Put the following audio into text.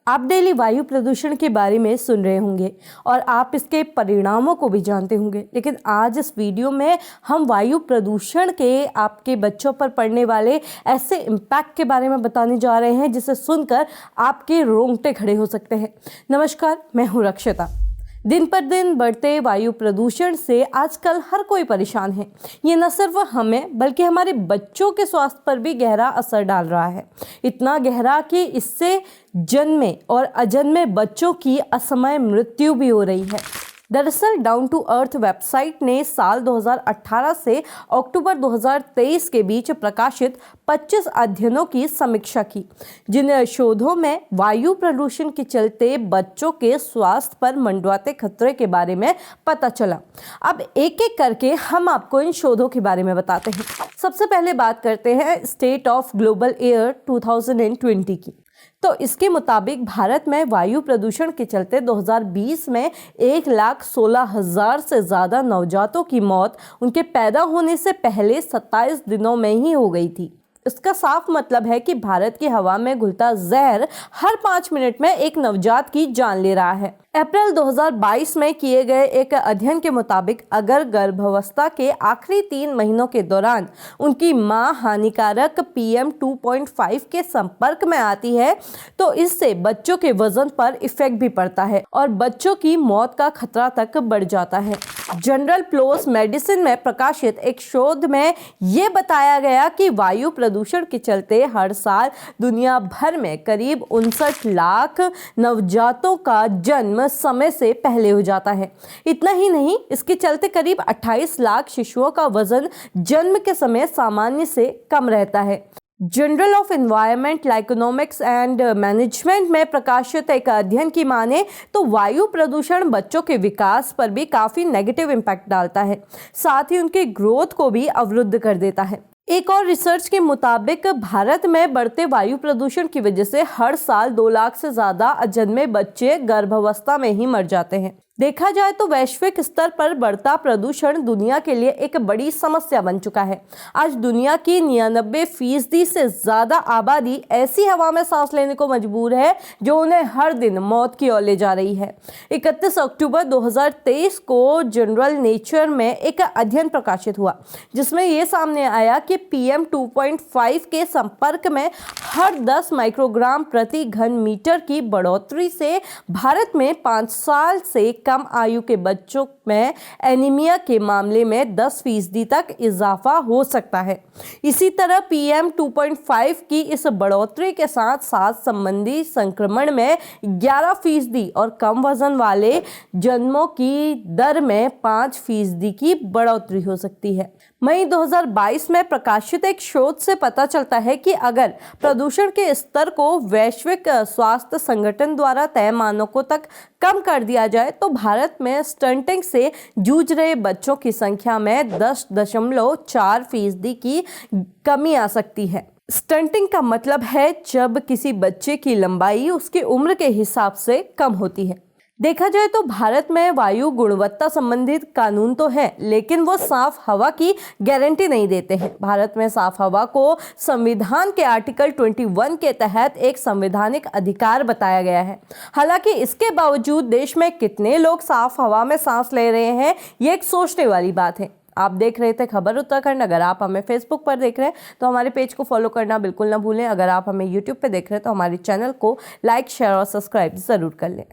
आप डेली वायु प्रदूषण के बारे में सुन रहे होंगे और आप इसके परिणामों को भी जानते होंगे, लेकिन आज इस वीडियो में हम वायु प्रदूषण के आपके बच्चों पर पड़ने वाले ऐसे इम्पैक्ट के बारे में बताने जा रहे हैं जिसे सुनकर आपके रोंगटे खड़े हो सकते हैं। नमस्कार, मैं हूँ रक्षिता। दिन पर दिन बढ़ते वायु प्रदूषण से आजकल हर कोई परेशान है। ये न सिर्फ हमें बल्कि हमारे बच्चों के स्वास्थ्य पर भी गहरा असर डाल रहा है। इतना गहरा कि इससे जन्मे और अजन्मे बच्चों की असमय मृत्यु भी हो रही है। दरअसल डाउन टू अर्थ वेबसाइट ने साल 2018 से अक्टूबर 2023 के बीच प्रकाशित 25 अध्ययनों की समीक्षा की, जिन शोधों में वायु प्रदूषण के चलते बच्चों के स्वास्थ्य पर मंडराते खतरे के बारे में पता चला। अब एक एक करके हम आपको इन शोधों के बारे में बताते हैं। सबसे पहले बात करते हैं स्टेट ऑफ ग्लोबल एयर 2020 की। तो इसके मुताबिक भारत में वायु प्रदूषण के चलते 2020 में 1,16,000 से ज़्यादा नवजातों की मौत उनके पैदा होने से पहले 27 दिनों में ही हो गई थी। इसका साफ मतलब है कि भारत की हवा में घुलता जहर हर 5 मिनट में एक नवजात की जान ले रहा है। अप्रैल 2022 में किए गए एक अध्ययन के मुताबिक अगर गर्भावस्था के आखिरी 3 महीनों के दौरान उनकी मां हानिकारक PM 2.5 के संपर्क में आती है तो इससे बच्चों के वजन पर इफेक्ट भी पड़ता है और बच्चों की मौत का खतरा तक बढ़ जाता है। जनरल फ्लोस मेडिसिन में प्रकाशित एक शोध में ये बताया गया कि वायु प्रदूषण के चलते हर साल दुनिया भर में करीब 59 लाख नवजातों का जन्म समय से पहले हो जाता है। इतना ही नहीं, इसके चलते करीब 28 लाख शिशुओं का वजन जन्म के समय सामान्य से कम रहता है। Journal of environmental economics and management में प्रकाशित एक अध्ययन की माने तो वायु प्रदूषण बच्चों के विकास पर भी काफ़ी नेगेटिव इम्पैक्ट डालता है, साथ ही उनके ग्रोथ को भी अवरुद्ध कर देता है। एक और रिसर्च के मुताबिक भारत में बढ़ते वायु प्रदूषण की वजह से हर साल 2 लाख से ज़्यादा अजन्मे बच्चे गर्भावस्था में ही मर जाते हैं। देखा जाए तो वैश्विक स्तर पर बढ़ता प्रदूषण दुनिया के लिए एक बड़ी समस्या बन चुका है। आज दुनिया की 99% से ज़्यादा आबादी ऐसी हवा में सांस लेने को मजबूर है जो उन्हें हर दिन मौत की ओर ले जा रही है। 31 अक्टूबर 2023 को जर्नल नेचर में एक अध्ययन प्रकाशित हुआ जिसमें ये सामने आया कि PM 2.5 के संपर्क में हर 10 माइक्रोग्राम प्रति घन मीटर की बढ़ोतरी से भारत में 5 साल से कम आयु के बच्चों में एनीमिया के मामले में 10% तक इजाफा हो सकता है। इसी तरह PM 2.5 की इस बढ़ोतरी के साथ सांस संबंधी संक्रमण में 11% और कम वजन वाले जन्मों की दर में 5% की बढ़ोतरी हो सकती है। मई 2022 में प्रकाशित एक शोध से पता चलता है कि अगर प्रदूषण के स्तर को वैश्विक स्वास्थ्य संगठन द्वारा तय मानकों तक कम कर दिया जाए तो भारत में स्टंटिंग से जूझ रहे बच्चों की संख्या में 10.4% की कमी आ सकती है। स्टंटिंग का मतलब है जब किसी बच्चे की लंबाई उसकी उम्र के हिसाब से कम होती है। देखा जाए तो भारत में वायु गुणवत्ता संबंधित कानून तो है, लेकिन वो साफ हवा की गारंटी नहीं देते हैं। भारत में साफ हवा को संविधान के आर्टिकल 21 के तहत एक संवैधानिक अधिकार बताया गया है। हालांकि इसके बावजूद देश में कितने लोग साफ हवा में सांस ले रहे हैं, ये एक सोचने वाली बात है। आप देख रहे थे खबर उत्तराखंड। अगर आप हमें फेसबुक पर देख रहे हैं तो हमारे पेज को फॉलो करना बिल्कुल ना भूलें। अगर आप हमें यूट्यूब पे देख रहे हैं तो हमारे चैनल को लाइक, शेयर और सब्सक्राइब ज़रूर कर लें।